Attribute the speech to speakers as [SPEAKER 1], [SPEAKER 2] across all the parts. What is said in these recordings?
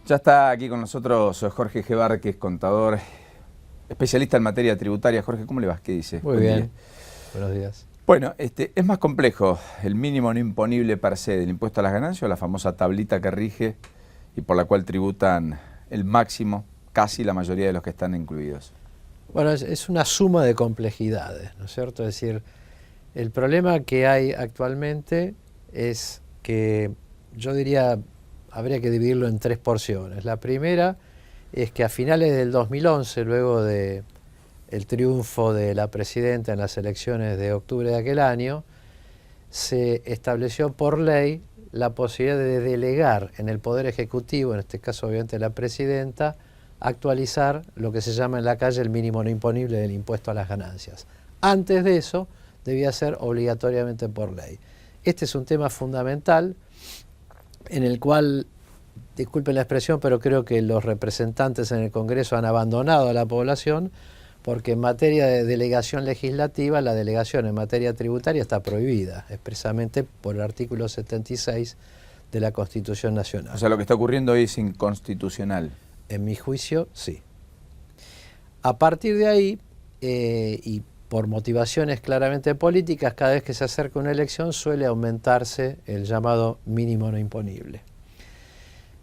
[SPEAKER 1] Ya está aquí con nosotros Jorge Gebar, que es contador, especialista en materia tributaria. Jorge, ¿cómo le vas? ¿Qué dice?
[SPEAKER 2] Muy bien. Buenos días.
[SPEAKER 1] Bueno, es más complejo el mínimo no imponible per se del impuesto a las ganancias o la famosa tablita que rige y por la cual tributan el máximo casi la mayoría de los que están incluidos.
[SPEAKER 2] Bueno, es una suma de complejidades, ¿no es cierto? Es decir, el problema que hay actualmente es que yo diría habría que dividirlo en tres porciones. La primera es que a finales del 2011, luego de el triunfo de la presidenta en las elecciones de octubre de aquel año, se estableció por ley la posibilidad de delegar en el Poder Ejecutivo, en este caso obviamente la presidenta, actualizar lo que se llama en la calle el mínimo no imponible del impuesto a las ganancias. Antes de eso debía ser obligatoriamente por ley. Este es un tema fundamental en el cual, disculpen la expresión, pero creo que los representantes en el Congreso han abandonado a la población, porque en materia de delegación legislativa, la delegación en materia tributaria está prohibida, expresamente por el artículo 76 de la Constitución Nacional.
[SPEAKER 1] O sea, lo que está ocurriendo hoy es inconstitucional.
[SPEAKER 2] En mi juicio, sí. A partir de ahí, y por motivaciones claramente políticas, cada vez que se acerca una elección suele aumentarse el llamado mínimo no imponible.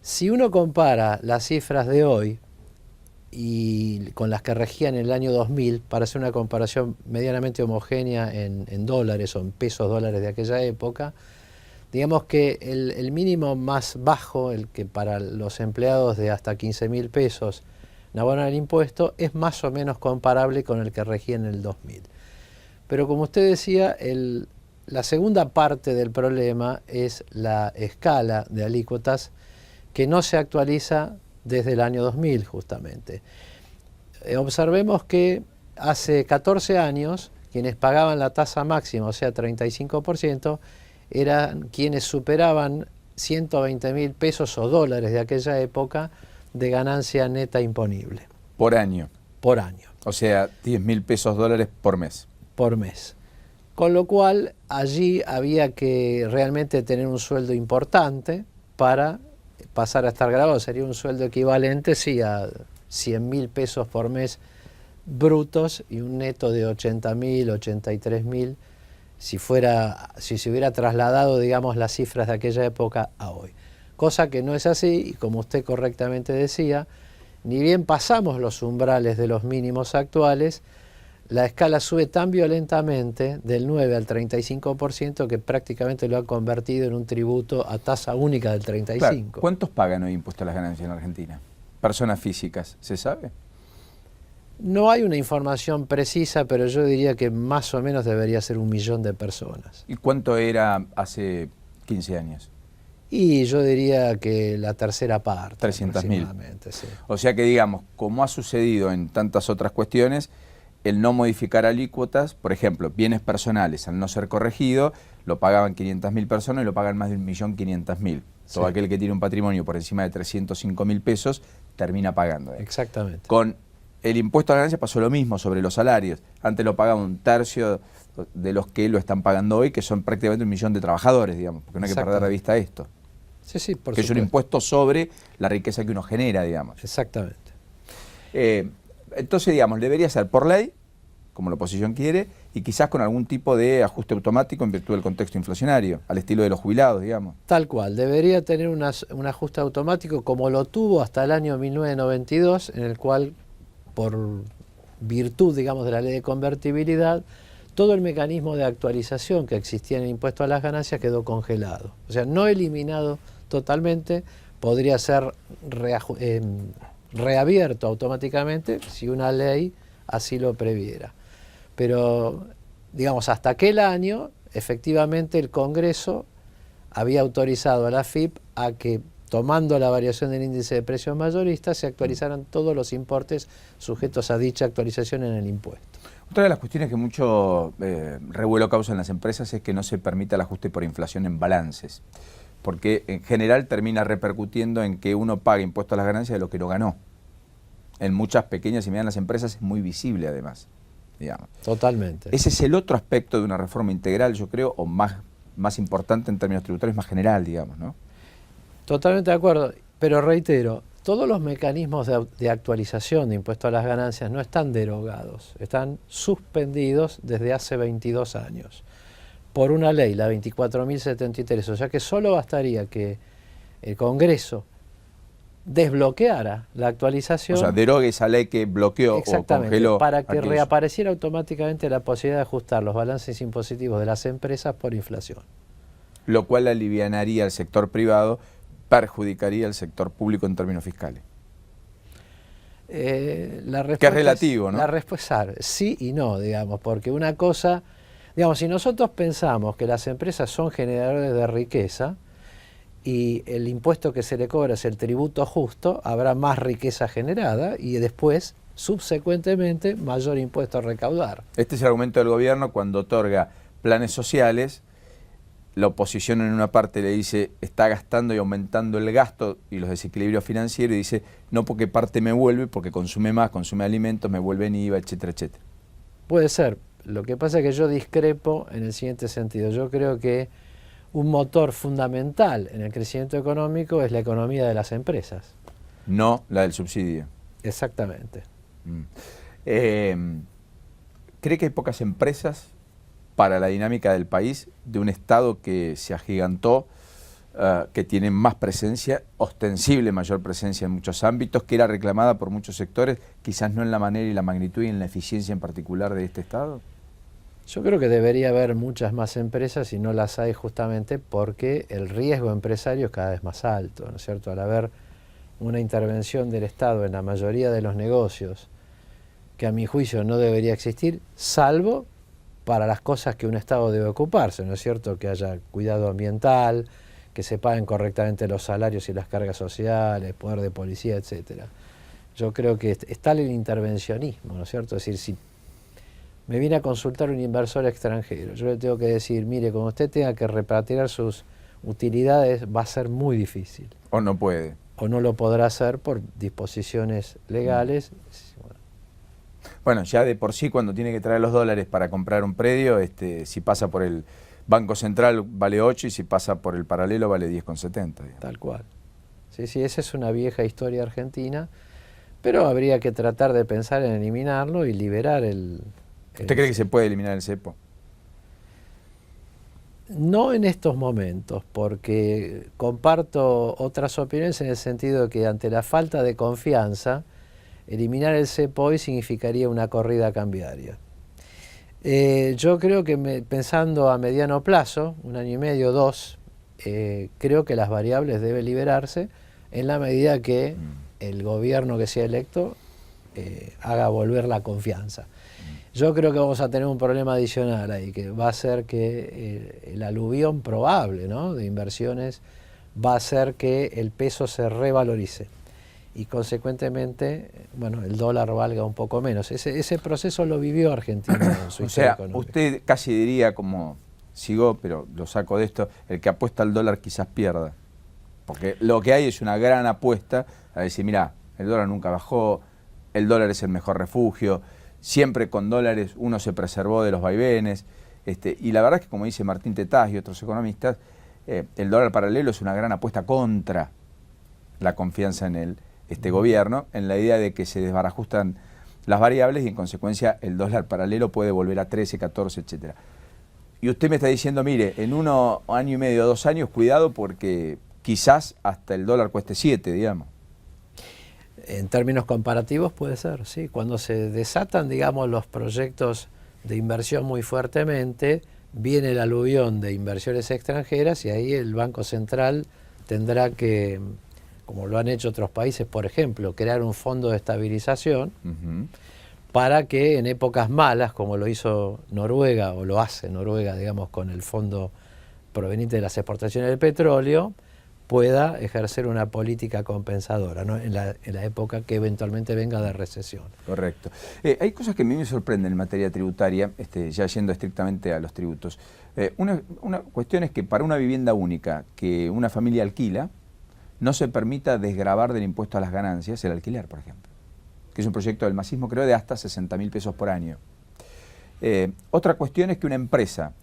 [SPEAKER 2] Si uno compara las cifras de hoy y con las que regían en el año 2000, para hacer una comparación medianamente homogénea en dólares o en pesos dólares de aquella época, digamos que el mínimo más bajo, el que para los empleados de hasta 15.000 pesos abonan el impuesto, es más o menos comparable con el que regía en el 2000. Pero como usted decía, la segunda parte del problema es la escala de alícuotas que no se actualiza desde el año 2000 justamente. Observemos que hace 14 años quienes pagaban la tasa máxima, o sea 35%, eran quienes superaban 120.000 pesos o dólares de aquella época de ganancia neta imponible.
[SPEAKER 1] Por año.
[SPEAKER 2] Por año.
[SPEAKER 1] O sea, 10.000 pesos dólares por mes.
[SPEAKER 2] Por mes. Con lo cual, allí había que realmente tener un sueldo importante para pasar a estar grabado. Sería un sueldo equivalente, sí, a 100.000 pesos por mes brutos y un neto de 80.000, 83.000, si se hubiera trasladado, digamos, las cifras de aquella época a hoy. Cosa que no es así, y como usted correctamente decía, ni bien pasamos los umbrales de los mínimos actuales, la escala sube tan violentamente, del 9 al 35%, que prácticamente lo ha convertido en un tributo a tasa única del 35%.
[SPEAKER 1] Claro. ¿Cuántos pagan hoy impuesto a las ganancias en Argentina? Personas físicas, ¿se sabe?
[SPEAKER 2] No hay una información precisa, pero yo diría que más o menos debería ser 1 millón de personas.
[SPEAKER 1] ¿Y cuánto era hace 15 años?
[SPEAKER 2] Y yo diría que la tercera parte.
[SPEAKER 1] 300.000.
[SPEAKER 2] Sí.
[SPEAKER 1] O sea que, digamos, como ha sucedido en tantas otras cuestiones, el no modificar alícuotas, por ejemplo, bienes personales, al no ser corregido, lo pagaban 500.000 personas y lo pagan más de 1.500.000.
[SPEAKER 2] Sí.
[SPEAKER 1] Todo aquel que tiene un patrimonio por encima de 305.000 pesos termina pagando.
[SPEAKER 2] Exactamente.
[SPEAKER 1] Con el impuesto a la ganancia pasó lo mismo sobre los salarios. Antes lo pagaba un tercio de los que lo están pagando hoy, que son prácticamente 1 millón de trabajadores, digamos, porque no hay que perder de vista esto.
[SPEAKER 2] Sí, sí, por
[SPEAKER 1] que
[SPEAKER 2] supuesto.
[SPEAKER 1] Es un impuesto sobre la riqueza que uno genera, digamos.
[SPEAKER 2] Exactamente.
[SPEAKER 1] Entonces, digamos, debería ser por ley, como la oposición quiere, y quizás con algún tipo de ajuste automático en virtud del contexto inflacionario, al estilo de los jubilados, digamos.
[SPEAKER 2] Tal cual, debería tener un ajuste automático como lo tuvo hasta el año 1992, en el cual, por virtud, digamos, de la ley de convertibilidad, todo el mecanismo de actualización que existía en el impuesto a las ganancias quedó congelado. O sea, no eliminado totalmente, podría ser reabierto automáticamente si una ley así lo previera. Pero, digamos, hasta aquel año, efectivamente el Congreso había autorizado a la AFIP a que, tomando la variación del índice de precios mayoristas, se actualizaran todos los importes sujetos a dicha actualización en el impuesto.
[SPEAKER 1] Otra de las cuestiones que mucho revuelo causa en las empresas es que no se permita el ajuste por inflación en balances, porque en general termina repercutiendo en que uno pague impuesto a las ganancias de lo que no ganó. En muchas pequeñas y medianas empresas es muy visible además, digamos.
[SPEAKER 2] Totalmente.
[SPEAKER 1] Ese es el otro aspecto de una reforma integral, yo creo, o más importante en términos tributarios, más general, digamos, ¿no?
[SPEAKER 2] Totalmente de acuerdo, pero reitero, Todos los mecanismos de actualización de impuesto a las ganancias no están derogados, están suspendidos desde hace 22 años por una ley, la 24.073, o sea que solo bastaría que el Congreso desbloqueara la actualización.
[SPEAKER 1] O sea, derogue esa ley que bloqueó o congeló.
[SPEAKER 2] Para que
[SPEAKER 1] aquello.
[SPEAKER 2] reapareciera automáticamente la posibilidad de ajustar los balances impositivos de las empresas por inflación.
[SPEAKER 1] Lo cual alivianaría al sector privado, perjudicaría al sector público en términos fiscales.
[SPEAKER 2] La respuesta
[SPEAKER 1] que es relativo, ¿no?
[SPEAKER 2] La respuesta es sí y no, digamos, porque una cosa, digamos, si nosotros pensamos que las empresas son generadores de riqueza y el impuesto que se le cobra es el tributo justo, habrá más riqueza generada y después, subsecuentemente, mayor impuesto a recaudar.
[SPEAKER 1] Este es el argumento del gobierno cuando otorga planes sociales. La oposición en una parte le dice está gastando y aumentando el gasto y los desequilibrios financieros y dice no porque parte me vuelve, porque consume más, consume alimentos, me vuelven IVA, etcétera, etcétera.
[SPEAKER 2] Puede ser. Lo que pasa es que yo discrepo en el siguiente sentido. Yo creo que un motor fundamental en el crecimiento económico es la economía de las empresas.
[SPEAKER 1] No la del subsidio.
[SPEAKER 2] Exactamente.
[SPEAKER 1] ¿Cree que hay pocas empresas para la dinámica del país, de un Estado que se agigantó, que tiene más presencia, ostensible mayor presencia en muchos ámbitos, que era reclamada por muchos sectores, quizás no en la manera y la magnitud y en la eficiencia en particular de este Estado?
[SPEAKER 2] Yo creo que debería haber muchas más empresas y no las hay justamente porque el riesgo empresario es cada vez más alto, ¿no es cierto? Al haber una intervención del Estado en la mayoría de los negocios, que a mi juicio no debería existir, salvo para las cosas que un Estado debe ocuparse, ¿no es cierto? Que haya cuidado ambiental, que se paguen correctamente los salarios y las cargas sociales, poder de policía, etcétera. Yo creo que está el intervencionismo, ¿no es cierto? Es decir, si me viene a consultar un inversor extranjero, yo le tengo que decir, mire, cuando usted tenga que repatriar sus utilidades va a ser muy difícil.
[SPEAKER 1] O no puede.
[SPEAKER 2] O no lo podrá hacer por disposiciones legales.
[SPEAKER 1] Bueno, ya de por sí cuando tiene que traer los dólares para comprar un predio, si pasa por el Banco Central vale 8 y si pasa por el paralelo vale 10,70.
[SPEAKER 2] Tal cual. Sí, sí, esa es una vieja historia argentina, pero habría que tratar de pensar en eliminarlo y liberar el...
[SPEAKER 1] ¿Usted cree que se puede eliminar el cepo?
[SPEAKER 2] No en estos momentos, porque comparto otras opiniones en el sentido de que ante la falta de confianza, eliminar el cepo hoy significaría una corrida cambiaria. Yo creo que pensando a mediano plazo, 1 año y medio, 2, creo que las variables deben liberarse en la medida que el gobierno que sea electo haga volver la confianza. Yo creo que vamos a tener un problema adicional ahí, que va a ser que el aluvión probable, ¿no?, de inversiones va a hacer que el peso se revalorice y consecuentemente, bueno, el dólar valga un poco menos. Ese proceso lo vivió Argentina en su historia económica.
[SPEAKER 1] Usted casi diría, como sigo, pero lo saco de esto, el que apuesta al dólar quizás pierda. Porque lo que hay es una gran apuesta a decir, mira, el dólar nunca bajó, el dólar es el mejor refugio, siempre con dólares uno se preservó de los vaivenes, y la verdad es que, como dice Martín Tetaz y otros economistas, el dólar paralelo es una gran apuesta contra la confianza en el gobierno, en la idea de que se desbarajustan las variables y en consecuencia el dólar paralelo puede volver a 13, 14, etcétera. Y usted me está diciendo, mire, en 1 año y medio, 2 años, cuidado porque quizás hasta el dólar cueste 7, digamos.
[SPEAKER 2] En términos comparativos puede ser, sí. Cuando se desatan, digamos, los proyectos de inversión muy fuertemente, viene el aluvión de inversiones extranjeras y ahí el Banco Central tendrá que, como lo han hecho otros países, por ejemplo, crear un fondo de estabilización para que en épocas malas, como lo hizo Noruega, o lo hace Noruega, digamos, con el fondo proveniente de las exportaciones del petróleo, pueda ejercer una política compensadora, ¿no?, en la época que eventualmente venga de recesión.
[SPEAKER 1] Correcto. Hay cosas que a mí me sorprenden en materia tributaria, ya yendo estrictamente a los tributos. Una cuestión es que para una vivienda única que una familia alquila, no se permita desgravar del impuesto a las ganancias el alquiler, por ejemplo, que es un proyecto del masismo, creo, de hasta 60.000 pesos por año. Otra cuestión es que una empresa,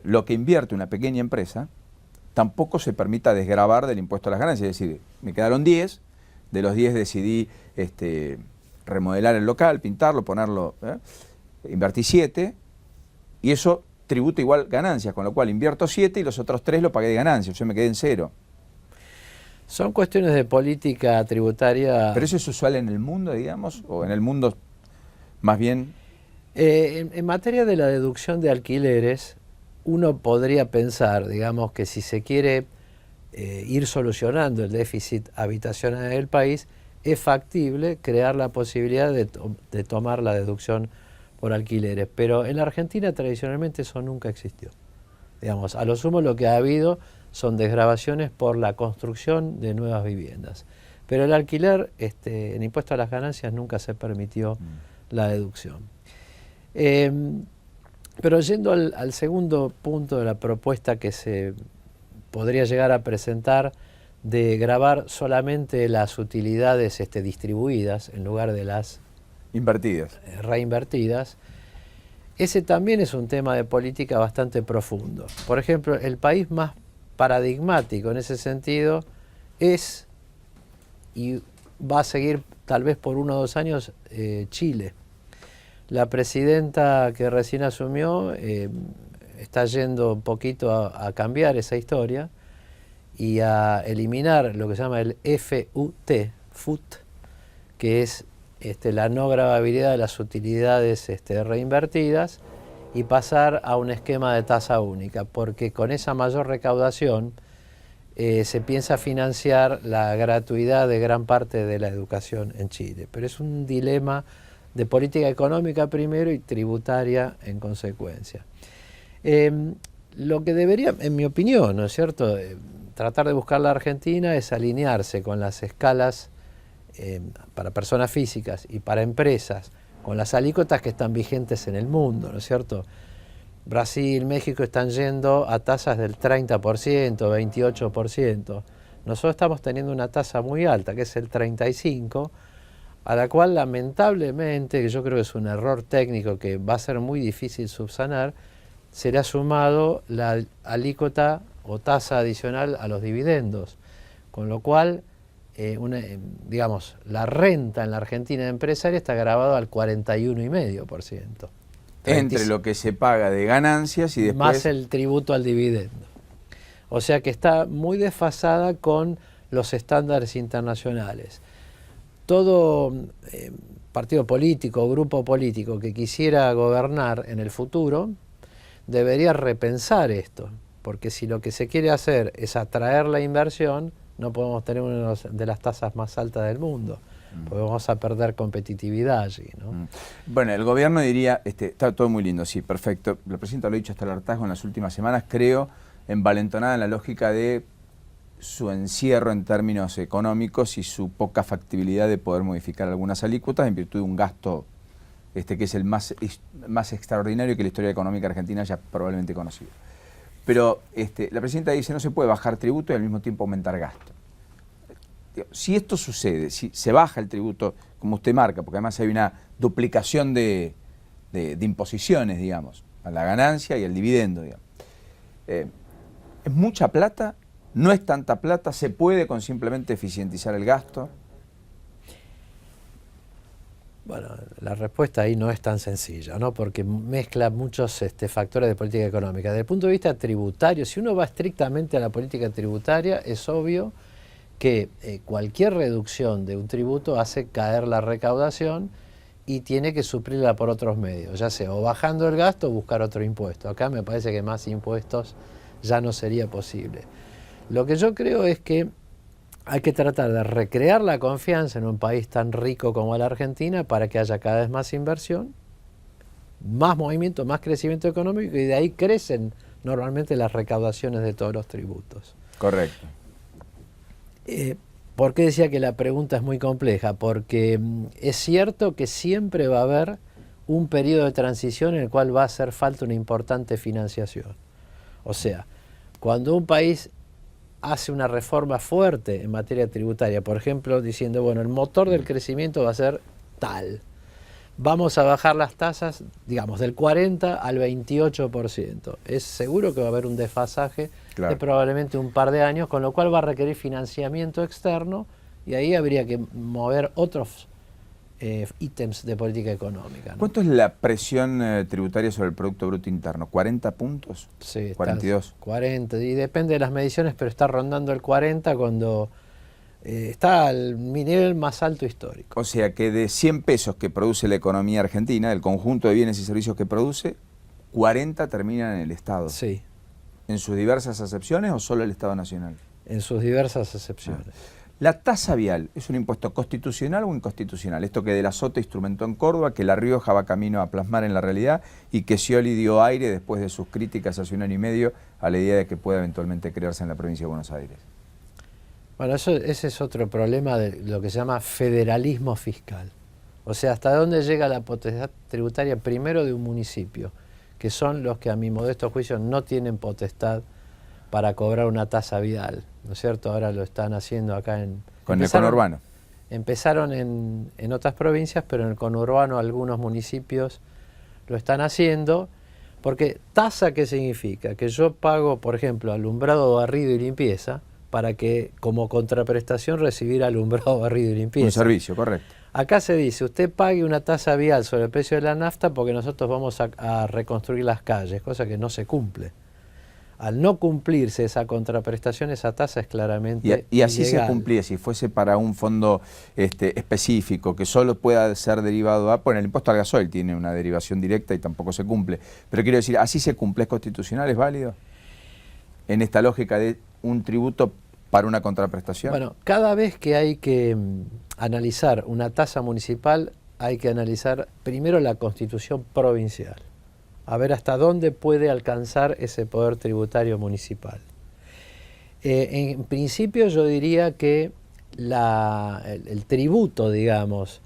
[SPEAKER 1] lo que invierte una pequeña empresa, tampoco se permita desgravar del impuesto a las ganancias, es decir, me quedaron 10, de los 10 decidí remodelar el local, pintarlo, ponerlo, invertí 7 y eso tributa igual ganancias, con lo cual invierto 7 y los otros 3 lo pagué de ganancias, yo me quedé en 0.
[SPEAKER 2] Son cuestiones de política tributaria.
[SPEAKER 1] ¿Pero eso es usual en el mundo, digamos, o en el mundo más bien?
[SPEAKER 2] En materia de la deducción de alquileres, uno podría pensar, digamos, que si se quiere ir solucionando el déficit habitacional del país, es factible crear la posibilidad de tomar la deducción por alquileres. Pero en la Argentina tradicionalmente eso nunca existió. Digamos, a lo sumo lo que ha habido son desgravaciones por la construcción de nuevas viviendas. Pero el alquiler, en impuesto a las ganancias, nunca se permitió la deducción. Pero yendo al segundo punto de la propuesta que se podría llegar a presentar, de gravar solamente las utilidades distribuidas en lugar de las
[SPEAKER 1] invertidas,
[SPEAKER 2] reinvertidas, ese también es un tema de política bastante profundo. Por ejemplo, el país más paradigmático en ese sentido es, y va a seguir tal vez por 1 o 2 años, Chile. La presidenta que recién asumió está yendo un poquito a cambiar esa historia y a eliminar lo que se llama el FUT, que es la no gravabilidad de las utilidades reinvertidas, y pasar a un esquema de tasa única, porque con esa mayor recaudación se piensa financiar la gratuidad de gran parte de la educación en Chile. Pero es un dilema de política económica primero y tributaria en consecuencia. Lo que debería, en mi opinión, ¿no es cierto?, tratar de buscar la Argentina es alinearse con las escalas para personas físicas y para empresas, con las alícuotas que están vigentes en el mundo, ¿no es cierto? Brasil, México están yendo a tasas del 30%, 28%. Nosotros estamos teniendo una tasa muy alta, que es el 35%, a la cual lamentablemente, que yo creo que es un error técnico que va a ser muy difícil subsanar, se le ha sumado la alícuota o tasa adicional a los dividendos, con lo cual, digamos, la renta en la Argentina empresaria está grabada al 41,5%.
[SPEAKER 1] Entre lo que se paga de ganancias y después
[SPEAKER 2] más el tributo al dividendo. O sea que está muy desfasada con los estándares internacionales. Todo partido político, grupo político que quisiera gobernar en el futuro debería repensar esto, porque si lo que se quiere hacer es atraer la inversión, no podemos tener una de las tasas más altas del mundo, porque vamos a perder competitividad allí, ¿no?
[SPEAKER 1] Bueno, el gobierno diría, está todo muy lindo, sí, perfecto. La presidenta lo ha dicho hasta el hartazgo en las últimas semanas, creo, envalentonada en la lógica de su encierro en términos económicos y su poca factibilidad de poder modificar algunas alícuotas en virtud de un gasto que es el más extraordinario que la historia económica argentina haya probablemente conocido. Pero la presidenta dice no se puede bajar tributo y al mismo tiempo aumentar gasto. Si esto sucede, si se baja el tributo, como usted marca, porque además hay una duplicación de imposiciones, digamos, a la ganancia y al dividendo, digamos. ¿Es mucha plata? ¿No es tanta plata? ¿Se puede con simplemente eficientizar el gasto?
[SPEAKER 2] Bueno, la respuesta ahí no es tan sencilla, ¿no? Porque mezcla muchos factores de política económica. Desde el punto de vista tributario, si uno va estrictamente a la política tributaria, es obvio que cualquier reducción de un tributo hace caer la recaudación y tiene que suplirla por otros medios, ya sea o bajando el gasto o buscar otro impuesto. Acá me parece que más impuestos ya no sería posible. Lo que yo creo es que hay que tratar de recrear la confianza en un país tan rico como la Argentina para que haya cada vez más inversión, más movimiento, más crecimiento económico, y de ahí crecen normalmente las recaudaciones de todos los tributos.
[SPEAKER 1] Correcto.
[SPEAKER 2] ¿Por qué decía que la pregunta es muy compleja? Porque es cierto que siempre va a haber un periodo de transición en el cual va a hacer falta una importante financiación. O sea, cuando un país hace una reforma fuerte en materia tributaria, por ejemplo, diciendo, bueno, el motor del crecimiento va a ser tal, vamos a bajar las tasas, digamos, del 40 al 28%. Es seguro que va a haber un desfasaje de probablemente un par de años, con lo cual va a requerir financiamiento externo Y ahí habría que mover otros ítems de política económica, ¿no?
[SPEAKER 1] ¿Cuánto es la presión tributaria sobre el Producto Bruto Interno? ¿40 puntos?
[SPEAKER 2] Sí,
[SPEAKER 1] 42.
[SPEAKER 2] 40, y depende de las mediciones, pero está rondando el 40 cuando está al nivel más alto histórico.
[SPEAKER 1] O sea que de 100 pesos que produce la economía argentina, el conjunto de bienes y servicios que produce, 40 terminan en el Estado.
[SPEAKER 2] Sí.
[SPEAKER 1] ¿En sus diversas acepciones o solo el Estado Nacional?
[SPEAKER 2] En sus diversas acepciones.
[SPEAKER 1] ¿La tasa vial es un impuesto constitucional o inconstitucional? Esto que De la Sota instrumentó en Córdoba, que La Rioja va camino a plasmar en la realidad y que Scioli dio aire después de sus críticas hace un año y medio a la idea de que pueda eventualmente crearse en la provincia de Buenos Aires.
[SPEAKER 2] Bueno, ese es otro problema de lo que se llama federalismo fiscal. O sea, hasta dónde llega la potestad tributaria primero de un municipio, que son los que a mi modesto juicio no tienen potestad para cobrar una tasa vial, ¿no es cierto? Ahora lo están haciendo acá en...
[SPEAKER 1] Con el conurbano.
[SPEAKER 2] Empezaron en otras provincias, pero en el conurbano algunos municipios lo están haciendo, porque tasa, ¿qué significa? Que yo pago, por ejemplo, alumbrado, barrido y limpieza, para que como contraprestación recibir alumbrado, barrido y limpieza.
[SPEAKER 1] Un servicio, correcto.
[SPEAKER 2] Acá se dice, usted pague una tasa vial sobre el precio de la nafta porque nosotros vamos a reconstruir las calles, cosa que no se cumple. Al no cumplirse esa contraprestación, esa tasa es claramente
[SPEAKER 1] y así
[SPEAKER 2] ilegal.
[SPEAKER 1] se cumplía, si fuese para un fondo específico que solo pueda ser derivado a... Bueno, el impuesto al gasoil tiene una derivación directa y tampoco se cumple. Pero quiero decir, ¿así se cumple? ¿Es constitucional? ¿Es válido? En esta lógica de un tributo para una contraprestación.
[SPEAKER 2] Bueno, cada vez que hay que analizar una tasa municipal, hay que analizar primero la constitución provincial, a ver hasta dónde puede alcanzar ese poder tributario municipal. En principio yo diría que el tributo, digamos,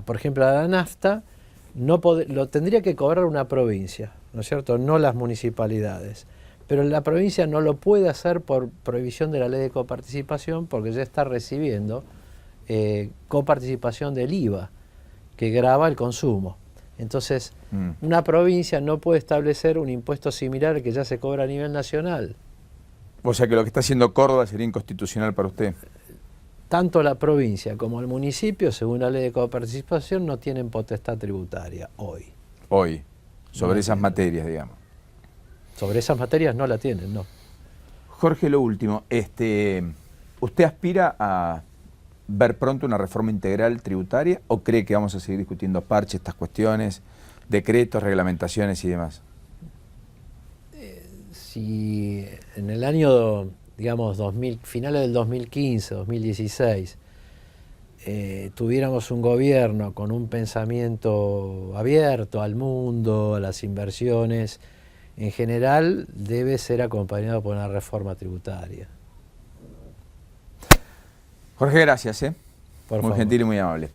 [SPEAKER 2] por ejemplo a la nafta, lo tendría que cobrar una provincia, ¿no es cierto? No las municipalidades. Pero la provincia no lo puede hacer por prohibición de la ley de coparticipación porque ya está recibiendo coparticipación del IVA, que grava el consumo. Entonces, una provincia no puede establecer un impuesto similar al que ya se cobra a nivel nacional.
[SPEAKER 1] O sea que lo que está haciendo Córdoba sería inconstitucional para usted.
[SPEAKER 2] Tanto la provincia como el municipio, según la ley de coparticipación, no tienen potestad tributaria hoy.
[SPEAKER 1] Hoy, sobre
[SPEAKER 2] No
[SPEAKER 1] esas
[SPEAKER 2] tienen.
[SPEAKER 1] materias, digamos.
[SPEAKER 2] Sobre esas materias no la tienen, no.
[SPEAKER 1] Jorge, lo último, ¿usted aspira a ver pronto una reforma integral tributaria o cree que vamos a seguir discutiendo parches, estas cuestiones, decretos, reglamentaciones y demás?
[SPEAKER 2] Si en el año, digamos, finales del 2015, 2016, tuviéramos un gobierno con un pensamiento abierto al mundo, a las inversiones, en general debe ser acompañado por una reforma tributaria.
[SPEAKER 1] Jorge, gracias.
[SPEAKER 2] Por
[SPEAKER 1] Muy
[SPEAKER 2] favor.
[SPEAKER 1] gentil y muy amable.